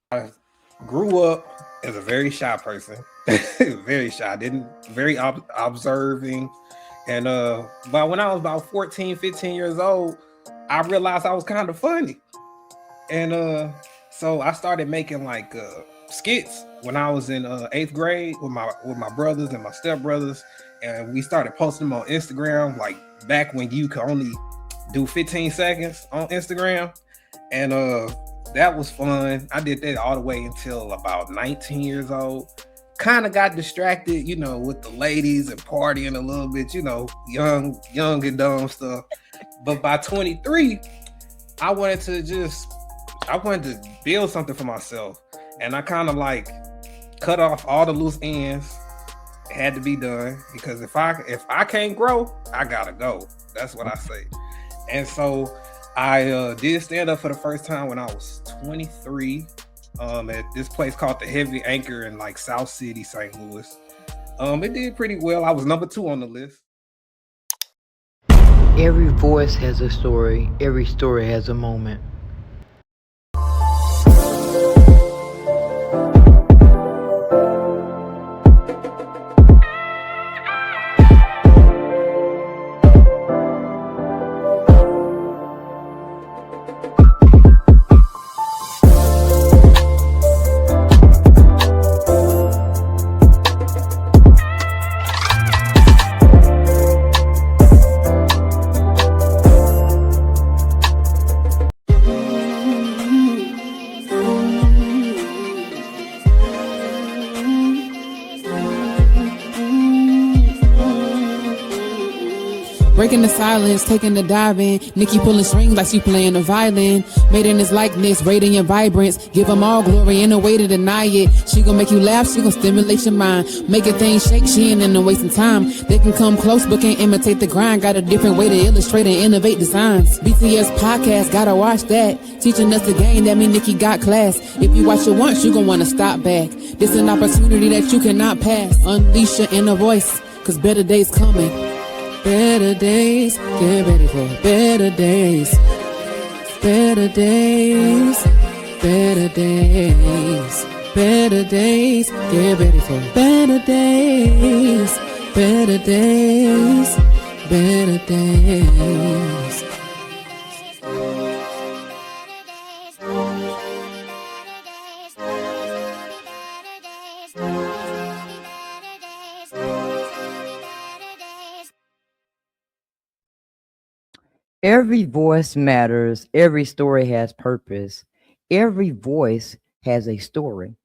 I grew up as a very shy person, very shy, didn't very observing. And but when I was about 14, 15 years old, I realized I was kind of funny. And so I started making like skits when I was in eighth grade with my brothers and my stepbrothers, and we started posting them on Instagram, like back when you could only do 15 seconds on Instagram. And that was fun. I did that all the way until about 19 years old. Kind of got distracted, with the ladies and partying a little bit, young and dumb stuff. But by 23, I wanted to just I wanted to build something for myself. And I kind of like cut off all the loose ends. It had to be done because if I can't grow, I gotta go. That's what I say. And so I did stand up for the first time when I was 23 at this place called the Heavy Anchor in like South City, St. Louis. It did pretty well. I was number 2 on the list. Every voice has a story, every story has a moment. Breaking the silence, taking the dive in. Nikki pulling strings like she playing the violin. Made in his likeness, radiant vibrance. Give them all glory, ain't no way to deny it. She gon' make you laugh, she gon' stimulate your mind. Making things shake, she ain't in no wasting time. They can come close, but can't imitate the grind. Got a different way to illustrate and innovate designs. BTS podcast, gotta watch that. Teaching us the game, that mean Nikki got class. If you watch it once, you gon' wanna stop back. This an opportunity that you cannot pass. Unleash your inner voice, cause better days coming. Better days, get ready for better days. Better days, better days. Better days, get ready for better days. Better days, better days. Every voice matters, every story has purpose, every voice has a story,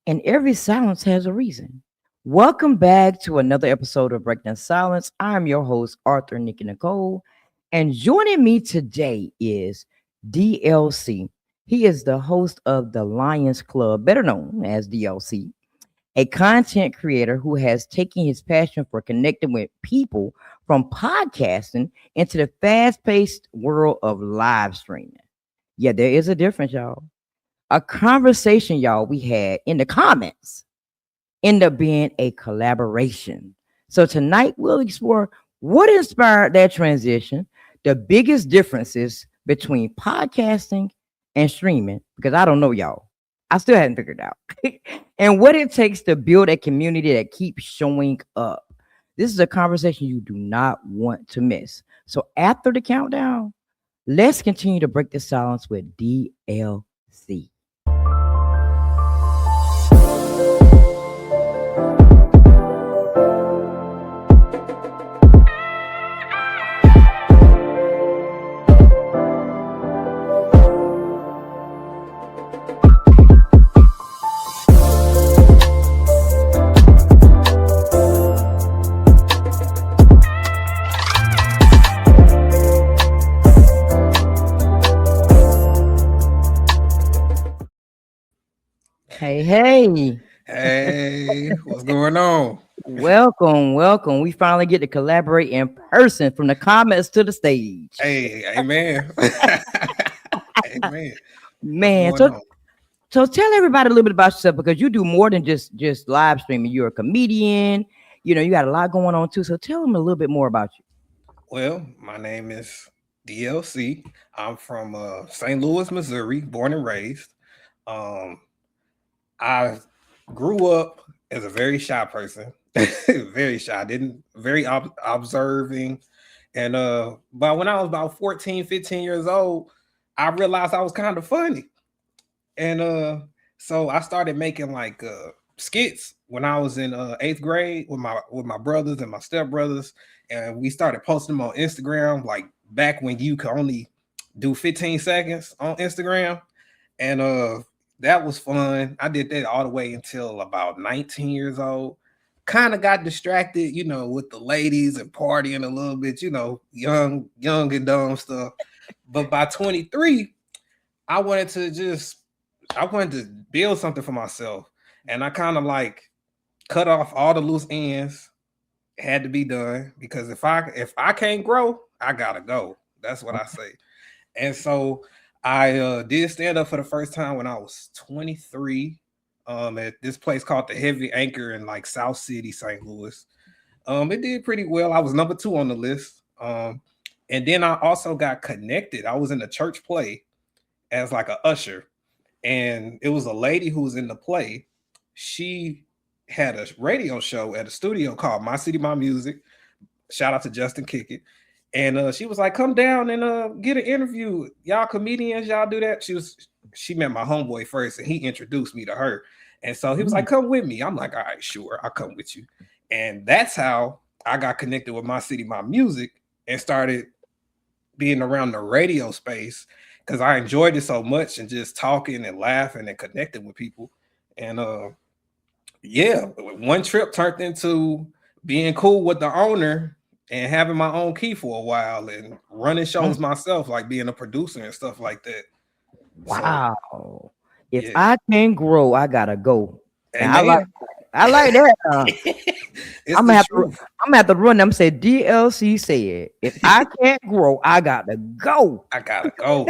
and every silence has a reason. Welcome back to another episode of Breaking the Silence. I'm your host, Arthur Nikki Nicole, and joining me today is DLC. He is the host of the Lions Club, better known as DLC, a content creator who has taken his passion for connecting with people from podcasting into the fast paced world of live streaming. Yeah, there is a difference, y'all. A conversation, y'all, we had in the comments ended up being a collaboration. So tonight we'll explore what inspired that transition, the biggest differences between podcasting and streaming, because I don't know, y'all. I still hadn't figured it out. And what it takes to build a community that keeps showing up. This is a conversation you do not want to miss. So after the countdown, let's continue to break the silence with DLC. Hey, hey. Hey, what's going on? Welcome, welcome. We finally get to collaborate in person from the comments to the stage. Hey, amen. Amen. What's Man, going on? so tell everybody a little bit about yourself because you do more than just live streaming. You're a comedian. You got a lot going on too. So tell them a little bit more about you. Well, my name is DLC. I'm from St. Louis, Missouri, born and raised. Um, I grew up as a very shy person, very shy, didn't very observing. And but when I was about 14, 15 years old, I realized I was kind of funny. And so I started making like skits when I was in eighth grade with my brothers and my stepbrothers, and we started posting them on Instagram, like back when you could only do 15 seconds on Instagram. And that was fun. I did that all the way until about 19 years old. Kind of got distracted, you know, with the ladies and partying a little bit, you know, young and dumb stuff. But by 23, I wanted to just I wanted to build something for myself. And I kind of like cut off all the loose ends. Had to be done because if I can't grow, I gotta go. That's what I say. And so I did stand up for the first time when I was 23 at this place called the Heavy Anchor in like South City, St. Louis. It did pretty well. I was number 2 on the list. And then I also got connected. I was in a church play as like a usher, and it was a lady who was in the play. She had a radio show at a studio called My City, My Music. Shout out to Justin Kickett. And she was like, come down and get an interview. Y'all comedians, y'all do that. She met my homeboy first, and he introduced me to her. And so he was like, come with me. I'm like, all right, sure, I'll come with you. And that's how I got connected with My City, My Music and started being around the radio space because I enjoyed it so much and just talking and laughing and connecting with people. And yeah, one trip turned into being cool with the owner and having my own key for a while and running shows myself, like being a producer and stuff like that. Wow. So, If yeah. I can grow, I gotta go. And Amen. I like that. It's I'm the gonna truth. have to run them. Say DLC said, if I can't grow, I gotta go. I gotta go.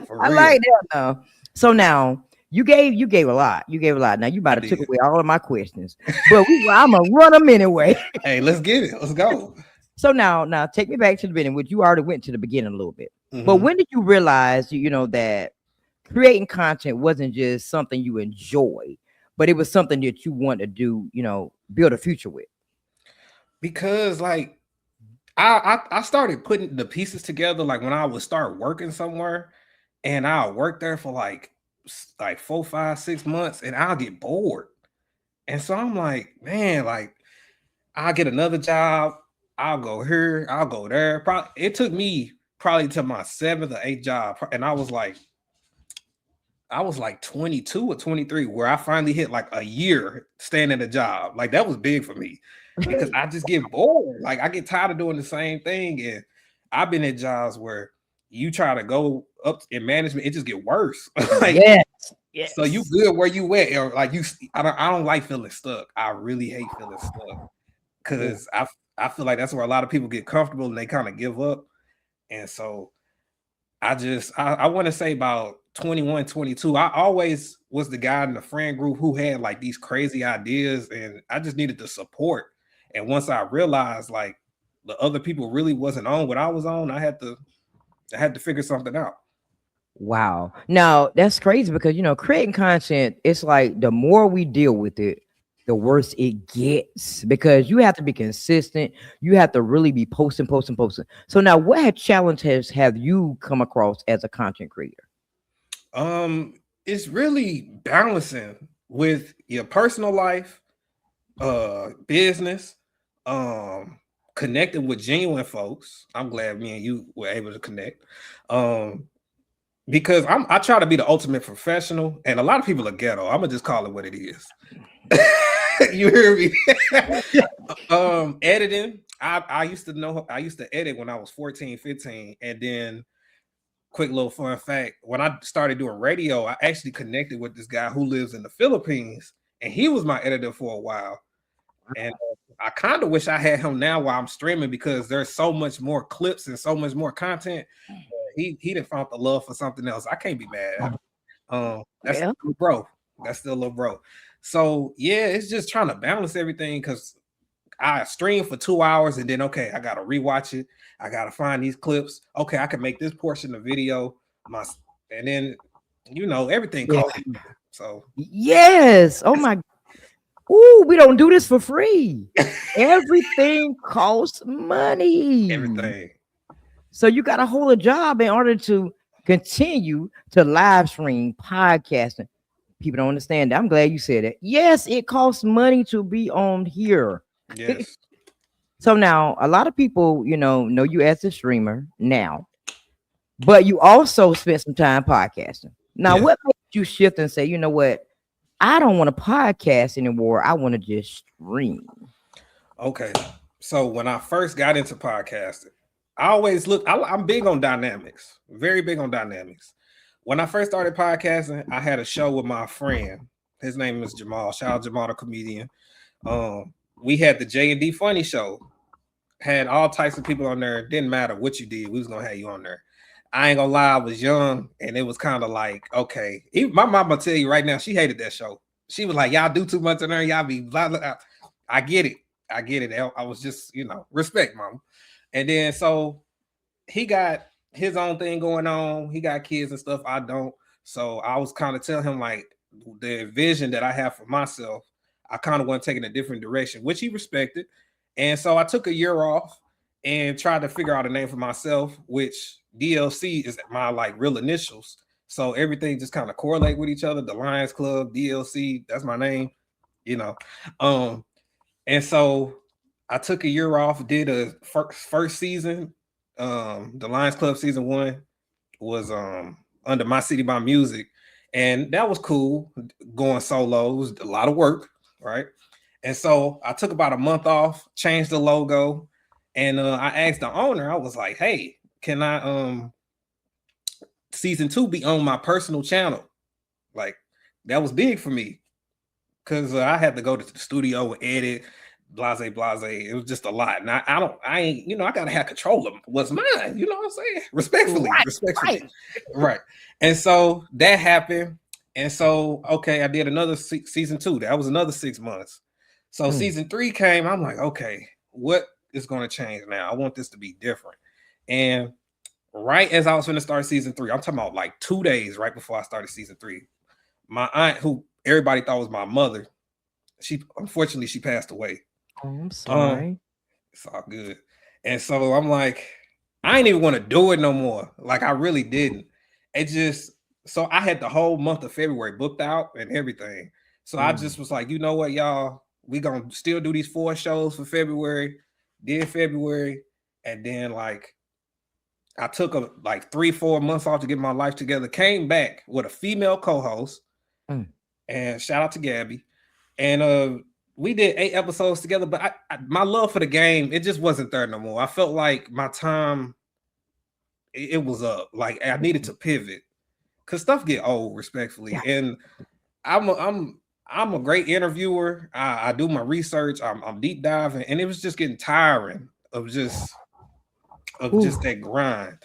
For I real. like that now. So now you gave a lot. You gave a lot. Now you about to took away all of my questions, but I'm gonna run them anyway. Hey, let's get it. Let's go. So now take me back to the beginning, which you already went to the beginning a little bit. Mhm. But when did you realize, you know, that creating content wasn't just something you enjoy, but it was something that you want to do, you know, build a future with? Because like I started putting the pieces together like when I would start working somewhere, and I'll work there for like 4, 5, 6 months, and I'll get bored. And so I'm like, man, like I'll get another job. I'll go here. I'll go there. It took me probably to my 7th or 8th job, and I was like 22 or 23 where I finally hit like a year staying at a job. Like that was big for me because I just get bored. Like I get tired of doing the same thing. And I've been at jobs where you try to go up in management, it just get worse. Like, Yes. so you good where you at, or like I don't like feeling stuck. I really hate feeling stuck because I feel like that's where a lot of people get comfortable and they kind of give up. And so I want to say about 21, 22. I always was the guy in the friend group who had like these crazy ideas, and I just needed the support. And once I realized like the other people really wasn't on what I was on, I had to figure something out. Wow. Now that's crazy because, you know, creating content, it's like the more we deal with it, the worse it gets because you have to be consistent. You have to really be posting. So now what challenges have you come across as a content creator? It's really balancing with your personal life, business, connecting with genuine folks. I'm glad me and you were able to connect. Because I try to be the ultimate professional, and a lot of people are ghetto. I'm gonna just call it what it is. You hear me? Editing. I used to edit when I was 14, 15, and then quick little fun fact, when I started doing radio, I actually connected with this guy who lives in the Philippines, and he was my editor for a while. And I kind of wish I had him now while I'm streaming because there's so much more clips and so much more content. He didn't found the love for something else. I can't be mad. That's still bro. That's still a little bro. So yeah, it's just trying to balance everything because I stream for 2 hours and then okay, I gotta rewatch it. I gotta find these clips. Okay, I can make this portion of video. And then You know, everything Yeah. costs. So Yes. Oh my. Ooh, we don't do this for free. Everything costs money. everything. So you got to hold a job in order to continue to live stream podcasting. People don't understand that. I'm glad you said it. Yes, it costs money to be on here. Yes. So now a lot of people, know you as a streamer now, but you also spent some time podcasting. Now, Yeah. what made you shift and say, you know what? I don't want to podcast anymore. I want to just stream. Okay. So when I first got into podcasting, I always look, I'm big on dynamics, very big on dynamics. When I first started podcasting, I had a show with my friend. His name is Jamal. Shout out Jamal, the comedian. We had the J&D Funny Show. Had all types of people on there. Didn't matter what you did, we was gonna have you on there. I ain't gonna lie, I was young, and it was kind of like, okay. Even my mama tell you right now, she hated that show. She was like, y'all do too much on there, y'all be blah blah. I get it. I get it. I was just, respect, mama. And then so he got his own thing going on. He got kids and stuff. I don't. So I was kind of telling him like the vision that I have for myself. I kind of want to take in a different direction, which he respected. And so I took a year off and tried to figure out a name for myself, which DLC is my like real initials. So everything just kind of correlate with each other. The Lions Club, DLC, that's my name, you know. And so I took a year off, did a first season. The Lions Club season 1 was under My City by Music, and that was cool. Going solo, it was a lot of work, right? And so I took about a month off, changed the logo, and I asked the owner. I was like, "Hey, can I season 2 be on my personal channel?" Like that was big for me because I had to go to the studio and edit, blase. It was just a lot. And I ain't, I gotta have control of what's mine. You know what I'm saying? Respectfully. Right. And so that happened. And so, okay, I did another season 2. That was another 6 months. So season 3 came. I'm like, okay, what is going to change now? I want this to be different. And right as I was going to start season 3, I'm talking about like 2 days right before I started season 3, my aunt, who everybody thought was my mother, unfortunately she passed away. Oh, I'm sorry. It's all good. And so I'm like, I ain't even want to do it no more. Like I really didn't. So I had the whole month of February booked out and everything. So I just was like, you know what, y'all, we gonna still do these 4 shows for February. Did February, and then like I took like 3-4 months off to get my life together. Came back with a female co-host, and shout out to Gabby. And we did 8 episodes together. But my love for the game, it just wasn't there no more. I felt like my time, it was up. Like I needed to pivot because stuff get old, respectfully. Yeah. And I'm a great interviewer. I do my research. I'm deep diving, and it was just getting tiring of just that grind,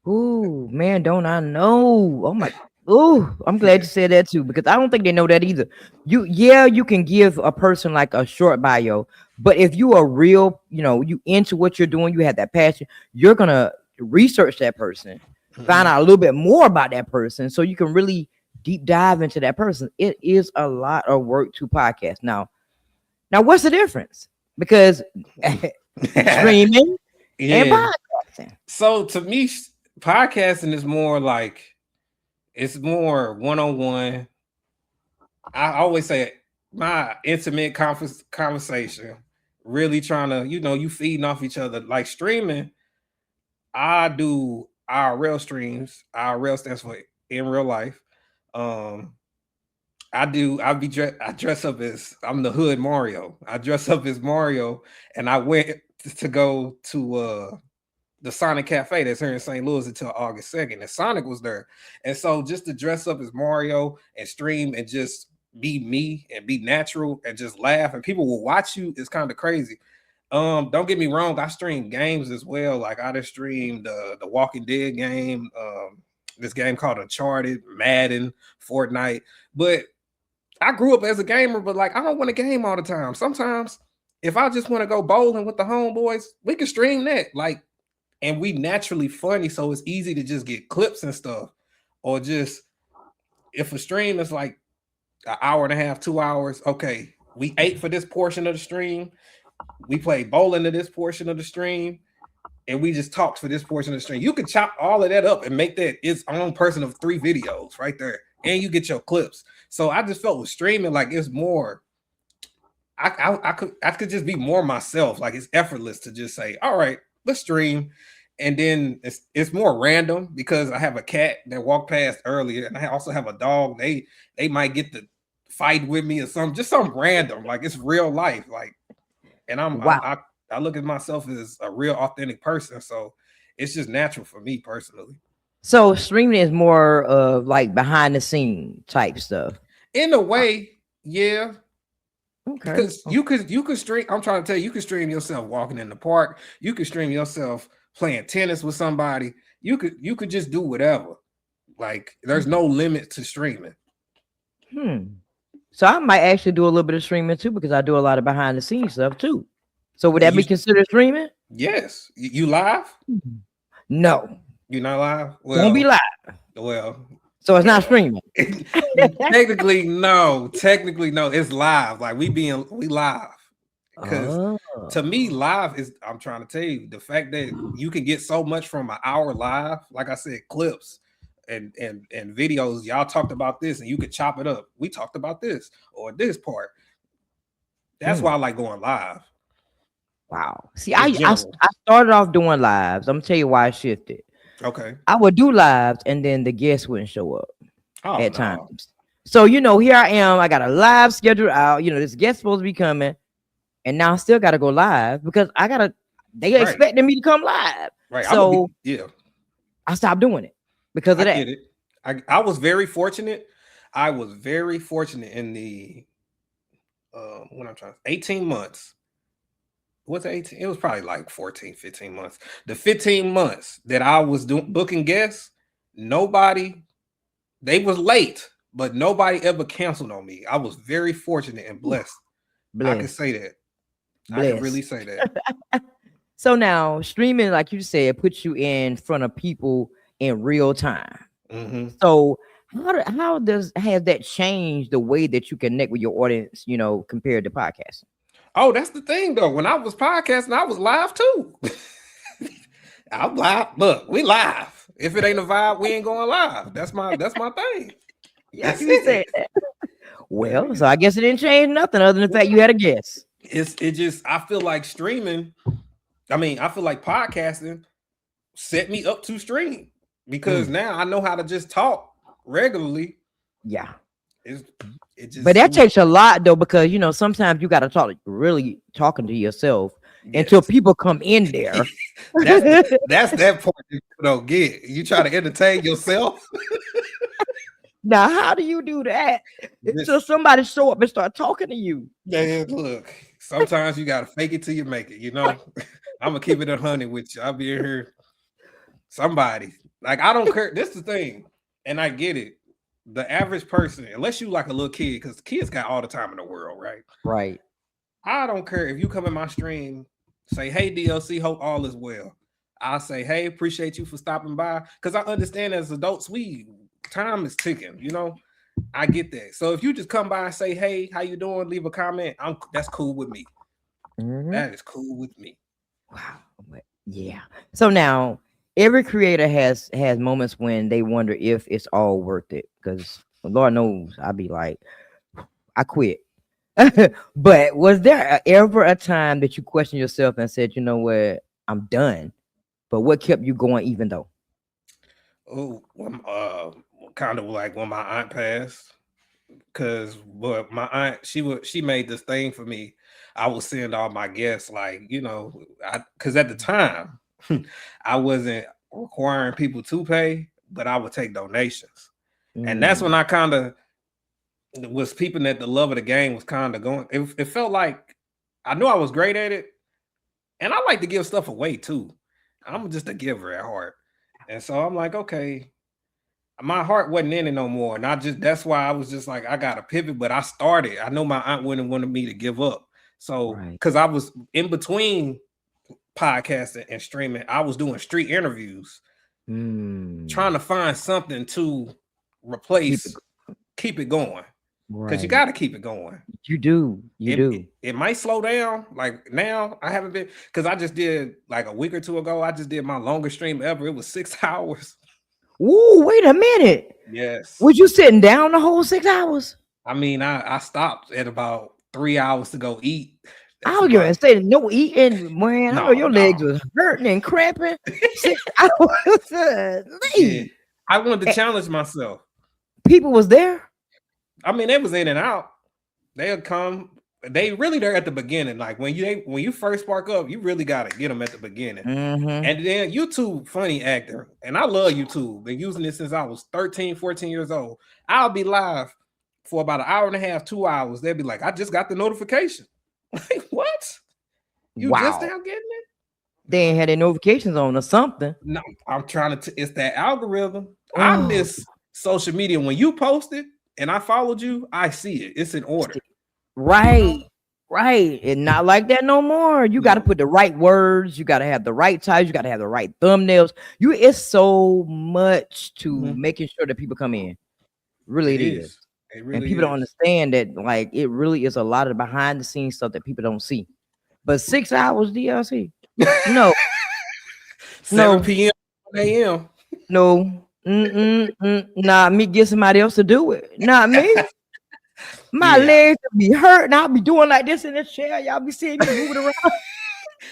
Ooh, man, don't I know? Oh my. Ooh, I'm glad you said that too, because I don't think they know that either. You can give a person like a short bio, but if you are real, you into what you're doing, you have that passion, you're gonna research that person, find out a little bit more about that person, so you can really deep dive into that person. It is a lot of work to podcast. Now what's the difference? Because streaming and podcasting. So to me, podcasting is more like, it's more one-on-one. I always say my intimate conversation, really trying to, you feeding off each other. Like streaming, I do IRL streams. IRL stands for in real life. I dress up as, I'm the hood Mario. I dress up as Mario, and I went to go to the Sonic Cafe that's here in St. Louis until August 2nd, and Sonic was there. And so just to dress up as Mario and stream and just be me and be natural and just laugh, and people will watch you, is kind of crazy. Don't get me wrong, I stream games as well. Like I just streamed the Walking Dead game, this game called Uncharted, Madden, Fortnite. But I grew up as a gamer, but like I don't want to game all the time. Sometimes if I just want to go bowling with the homeboys, we can stream that. Like, and we naturally funny, so it's easy to just get clips and stuff. or just if a stream is like an hour and a half, 2 hours, okay, we ate for this portion of the stream, we played bowling to this portion of the stream, and we just talked for this portion of the stream. You can chop all of that up and make that its own person of 3 videos right there, and you get your clips. So I just felt with streaming like it's more. I could just be more myself. Like it's effortless to just say, all right, let's stream. And then it's more random because I have a cat that walked past earlier, and I also have a dog. They might get to fight with me or something random. Like it's real life. Like, and I look at myself as a real authentic person. So it's just natural for me personally. So streaming is more of like behind the scene type stuff. In a way, yeah. Okay. Because you could stream. I'm trying to tell you, you could stream yourself walking in the park. You could stream yourself playing tennis with somebody. You could just do whatever. Like there's no limit to streaming. So I might actually do a little bit of streaming too, because I do a lot of behind the scenes stuff too. So would that be considered streaming? Yes. You live? No. You're not live? Well, won't be live. Well, so it's not streaming. Technically, no. It's live. Like we live. Because to me, live is, I'm trying to tell you, the fact that you can get so much from an hour live, like I said, clips and videos. Y'all talked about this and you could chop it up. We talked about this or this part. That's why I like going live. Wow. See, I started off doing lives. I'm gonna tell you why I shifted. Okay. I would do lives and then the guests wouldn't show up at times. So, here I am. I got a live schedule out. This guest supposed to be coming. And now I still got to go live because they expecting me to come live. Right. So I stopped doing it because of that. Get it. I was very fortunate. I was very fortunate in the 18 months. What's 18? It was probably like 14, 15 months. The 15 months that I was booking guests, they was late, but nobody ever canceled on me. I was very fortunate and blessed. I can say that. I can really say that. So now streaming, like you said, puts you in front of people in real time. So how has that changed the way that you connect with your audience, compared to podcasting? Oh, that's the thing though. When I was podcasting, I was live too. I'm live. Look, we live. If it ain't a vibe, we ain't going live. That's my thing. Yeah, you said that. Well, so I guess it didn't change nothing other than the fact you had a guest. I feel like streaming. I feel like podcasting set me up to stream because now I know how to just talk regularly. Yeah. But that takes a lot though, because sometimes you got to really talking to yourself until people come in there. that's that part you don't get. You try to entertain yourself. Now, how do you do that until somebody show up and start talking to you? Man, look, sometimes you gotta fake it till you make it. I'm gonna keep it 100 with you. I'll be here. Somebody, like, I don't care. This is the thing, and I get it. The average person, unless you like a little kid, because kids got all the time in the world, right? Right. I don't care if you come in my stream, say, "Hey, DLC, hope all is well." I'll say, "Hey, appreciate you for stopping by," because I understand as adults, time is ticking. I get that. So if you just come by and say, "Hey, how you doing?" Leave a comment. That's cool with me. That is cool with me. Wow. Yeah. So now every creator has moments when they wonder if it's all worth it, because Lord knows I'd be like, I quit. But was there ever a time that you questioned yourself and said, you know what, I'm done? But what kept you going even though? Oh, kind of like when my aunt passed, but my aunt, she made this thing for me. I would send all my guests, like, because at the time I wasn't requiring people to pay, but I would take donations. And that's when I kind of was peeping that the love of the game was kind of going. It felt like I knew I was great at it, and I like to give stuff away too. I'm just a giver at heart. And so I'm like, okay, my heart wasn't in it no more. And that's why I was just like, I got to pivot. But I started. I know my aunt wouldn't want me to give up. So, because I was in between podcasting and streaming, I was doing street interviews. trying to find something to replace, keep it going. Because you got to keep it going. You do. It might slow down. Like now, I haven't been, because I just did like a week or two ago. I just did my longest stream ever. It was 6 hours. Ooh, wait a minute. Yes. Was you sitting down the whole 6 hours? I mean, I stopped at about 3 hours to go eat. I was gonna say no eating, man. I know your legs was hurting and cramping. 6 hours. Yeah. I wanted to challenge myself. People was there. I mean, they was in and out. They'll come. They're at the beginning. Like when you first spark up, you really gotta get them at the beginning. And then YouTube funny actor, and I love YouTube. Been using it since I was 13, 14 years old. I'll be live for about an hour and a half, 2 hours. They'll be like, I just got the notification. Like, what? You just now getting it? They ain't had their notifications on or something. No, I'm trying to. It's that algorithm. I miss social media. When you post it and I followed you, I see it. It's in order. Right. And not like that no more. You got to put the right words. You got to have the right titles. You got to have the right thumbnails. It's so much to making sure that people come in. Really, it is. And people don't understand that, like, it really is a lot of behind the scenes stuff that people don't see. But 6 hours DLC? No. 7 p.m. 1 a.m. No. Nah, me get somebody else to do it. Not me. My legs will be hurt and I'll be doing like this in this chair. Y'all be seeing me moving around.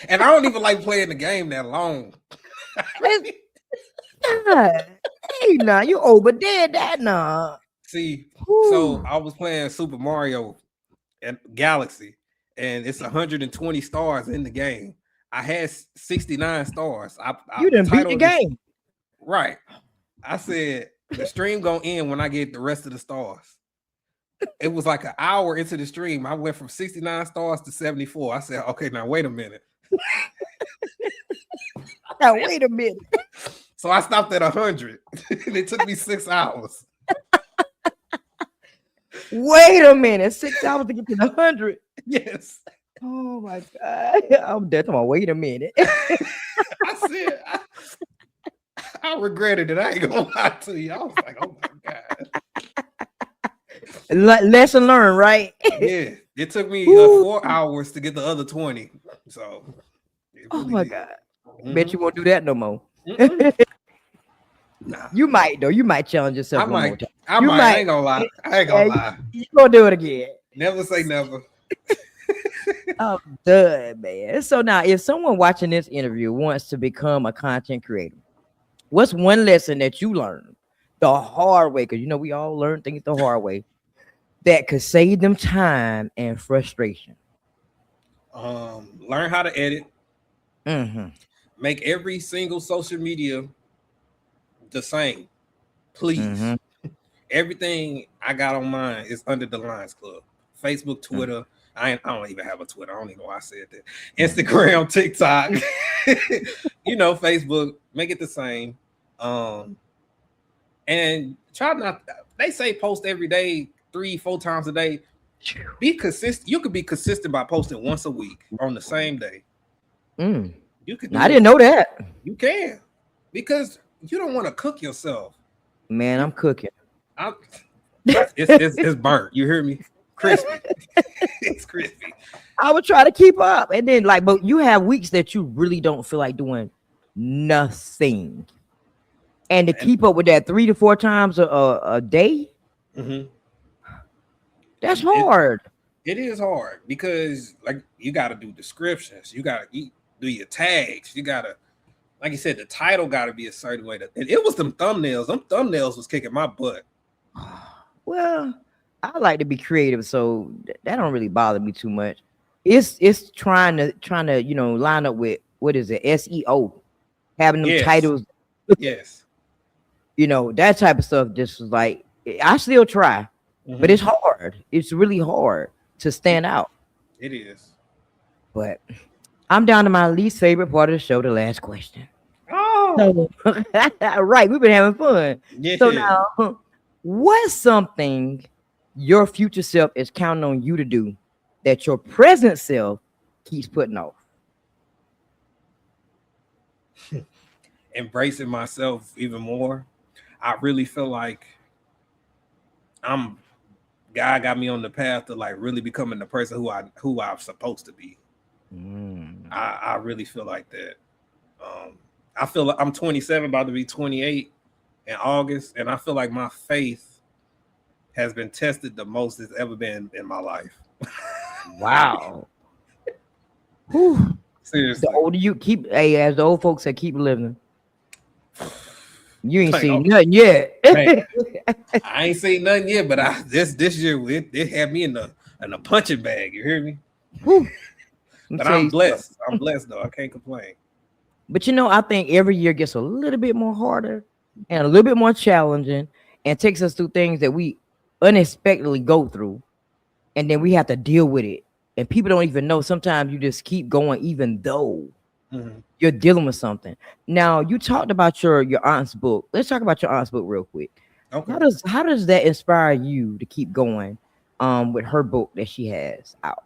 And I don't even like playing the game that long. Hey, nah, you overdid that, nah. See, so I was playing Super Mario and Galaxy, and it's 120 stars in the game. I had 69 stars. You didn't beat the game. Right. I said the stream gonna end when I get the rest of the stars. It was like an hour into the stream. I went from 69 stars to 74. I said, okay, now wait a minute. Now wait a minute. So I stopped at 100. It took me 6 hours. Wait a minute, 6 hours to get to the 100. Yes. Oh my God. I'm dead. Wait a minute. I said, I regretted it. I ain't gonna lie to you. I was like, oh my God. Lesson learned, right? Yeah. It took me 4 hours to get the other 20. So. Oh my God. Bet you won't do that no more. Nah. You might though. You might challenge yourself. I might. I ain't gonna lie. You gonna do it again. Never say never. I'm done, man. So now, if someone watching this interview wants to become a content creator, what's one lesson that you learned the hard way? Because we all learn things the hard way that could save them time and frustration. Learn how to edit. Make every single social media the same, please. Everything I got on mine is under DaLionsClub. Facebook, Twitter. I don't even have a Twitter. I don't even know why I said that. Instagram, TikTok. Facebook. Make it the same. And try not. They say post every day, 3-4 times a day. Be consistent. You could be consistent by posting once a week on the same day. You could. I didn't know that. You can, because you don't want to cook yourself. Man, I'm cooking. It's burnt. You hear me? Crispy. It's crispy. I would try to keep up, and then but you have weeks that you really don't feel like doing nothing, and to keep up with that 3 to 4 times a day, that's hard. It is hard because you got to do descriptions. You got to do your tags. You got to. Like you said, the title got to be a certain way. And it was them thumbnails. Them thumbnails was kicking my butt. Well, I like to be creative, so that don't really bother me too much. It's trying to line up with what is it, SEO, having them titles. Yes. That type of stuff. Just like I still try, but it's hard. It's really hard to stand out. It is. But I'm down to my least favorite part of the show, the last question. Oh, right. We've been having fun. Yeah. So now, what's something your future self is counting on you to do that your present self keeps putting off? embracing myself even more. I really feel like I'm God got me on the path to like really becoming the person who I'm supposed to be. I really feel like that. I feel like I'm 27, about to be 28 in August, and I feel like my faith has been tested the most it's ever been in my life. Wow. Whew. Seriously. The older you keep, hey, as the old folks say, keep living. You ain't Like, seen nothing yet. Man, I ain't seen nothing yet, but this year it had me in a punching bag. You hear me? But I'm blessed. I'm blessed though. I can't complain. But you know, I think every year gets a little bit more harder and a little bit more challenging, and takes us through things that we unexpectedly go through, and then we have to deal with it. And people don't even know. Sometimes you just keep going, even though you're dealing with something. Now, you talked about your aunt's book. Let's talk about your aunt's book real quick. Okay. How does that inspire you to keep going with her book that she has out?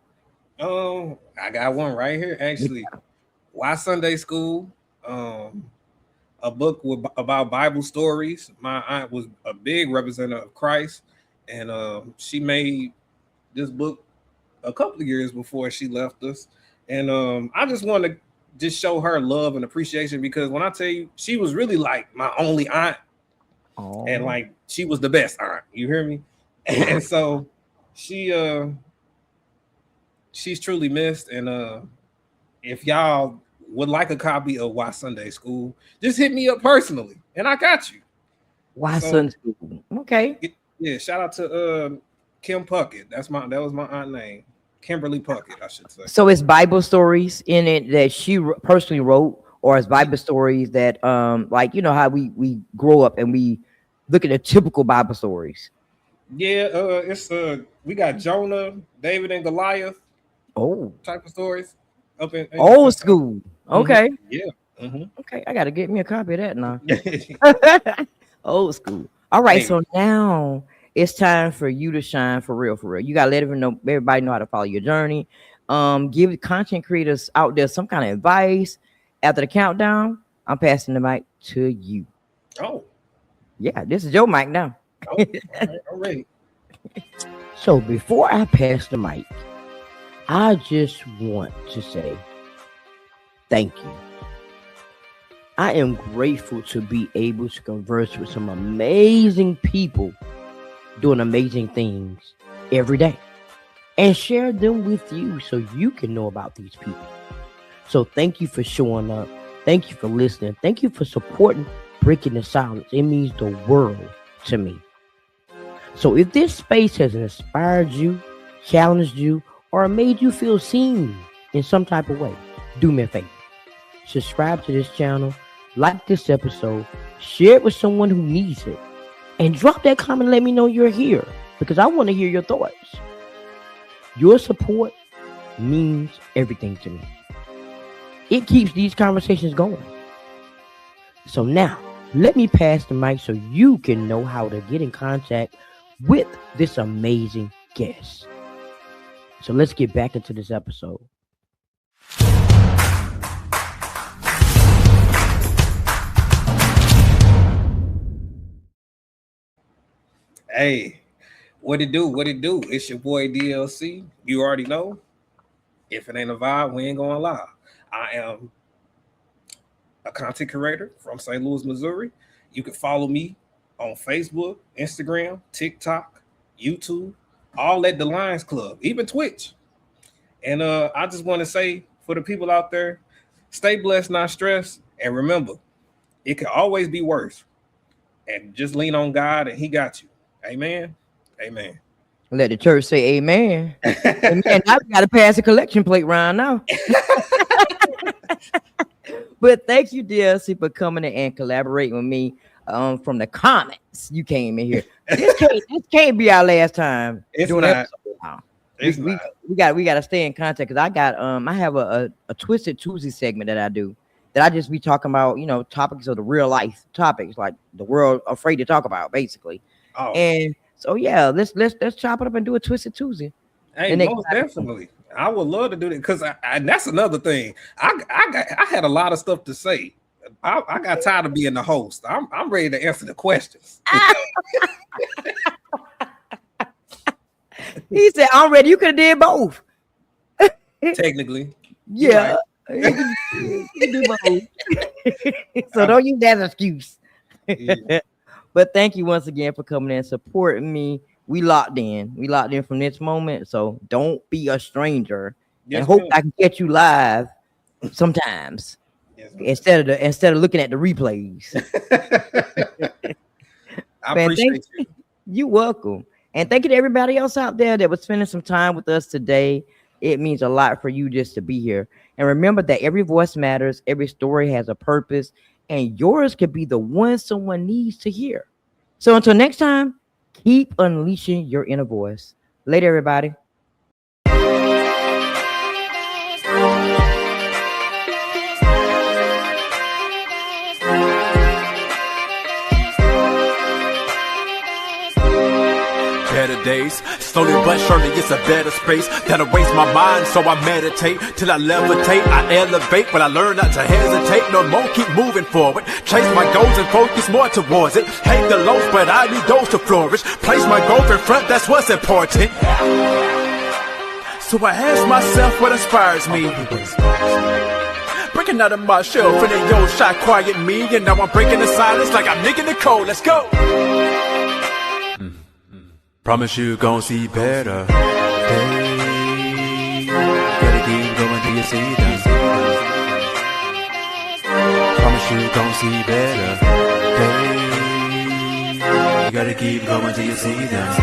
I got one right here actually. Why Sunday School? A book about Bible stories. My aunt was a big representative of Christ, and she made this book a couple of years before she left us. And I just want to just show her love and appreciation, because when I tell you, she was really like my only aunt. And like she was the best aunt. You hear me? And so she's truly missed. And if y'all would like a copy of Why Sunday School, just hit me up personally and I got you. Why Sunday School? Okay. Yeah, shout out to Kim Puckett. That was my aunt name. Kimberly Puckett, I should say. So it's Bible stories in it that she personally wrote, or it's Bible stories that like, you know how we grow up and we look at the typical Bible stories. Yeah, it's we got Jonah, David and Goliath. Type of stories up in old school. Okay. Yeah. Okay, I gotta get me a copy of that now. Old school. All right, so now it's time for you to shine for real, for real. You gotta let everybody know how to follow your journey. Give content creators out there some kind of advice. After the countdown, I'm passing the mic to you. Oh. Yeah, this is your mic now. All right. So before I pass the mic, I just want to say thank you. I am grateful to be able to converse with some amazing people doing amazing things every day and share them with you so you can know about these people. So thank you for showing up. Thank you for listening. Thank you for supporting Breaking the Silence. It means the world to me. So if this space has inspired you, challenged you, or made you feel seen in some type of way, do me a favor. Subscribe to this channel, like this episode, share it with someone who needs it, and drop that comment and let me know you're here, because I want to hear your thoughts. Your support means everything to me. It keeps these conversations going. So now, let me pass the mic so you can know how to get in contact with this amazing guest. So let's get back into this episode. Hey, what it do? What it do? It's your boy DLC. You already know. If it ain't a vibe, we ain't gonna lie. I am a content creator from St. Louis, Missouri. You can follow me on Facebook, Instagram, TikTok, YouTube, all at DaLionsClub, even Twitch. And I just want to say for the people out there, stay blessed, not stressed. And remember, it can always be worse. And just lean on God and He got you. Amen. Amen. Let the church say amen. Amen. Now we got to pass a collection plate round now. But thank you, DLC, for coming in and collaborating with me from the comments. You came in here. This can't be our last time. It's not. We got to stay in contact, because I have a Twisted Tuesday segment that I do, that I just be talking about, you know, topics of the real life topics, like the world afraid to talk about, basically. Oh. And so yeah, let's chop it up and do a Twisted Tuesday. Hey, most definitely. I would love to do that, because I that's another thing. I had a lot of stuff to say I got tired of being the host. I'm ready to answer the questions. He said, I'm ready. You could have did both. Technically. Yeah. You can do both. So don't use that as an excuse. Yeah. But thank you once again for coming in and supporting me. We locked in. We locked in from this moment. So don't be a stranger. Yes, and hope ma'am. I can get you live sometimes. Yes, instead of looking at the replays. I Man, appreciate you. You're welcome. And thank you to everybody else out there that was spending some time with us today. It means a lot for you just to be here. And remember that every voice matters. Every story has a purpose. And yours could be the one someone needs to hear. So until next time, keep unleashing your inner voice. Later, everybody. Better days, slowly but surely it's a better space that'll waste my mind, so I meditate till I levitate, I elevate, but I learn not to hesitate no more, keep moving forward, chase my goals and focus more towards it, hate the lows but I need those to flourish, place my goals in front, that's what's important. So I ask myself what inspires me, breaking out of my shell, feeling yo shot quiet me, and now I'm breaking the silence like I'm Nikki Nicole, let's go. Promise you gon' see better days. Gotta keep going till you see them. Promise you gon' see better days. You gotta keep going till you see them.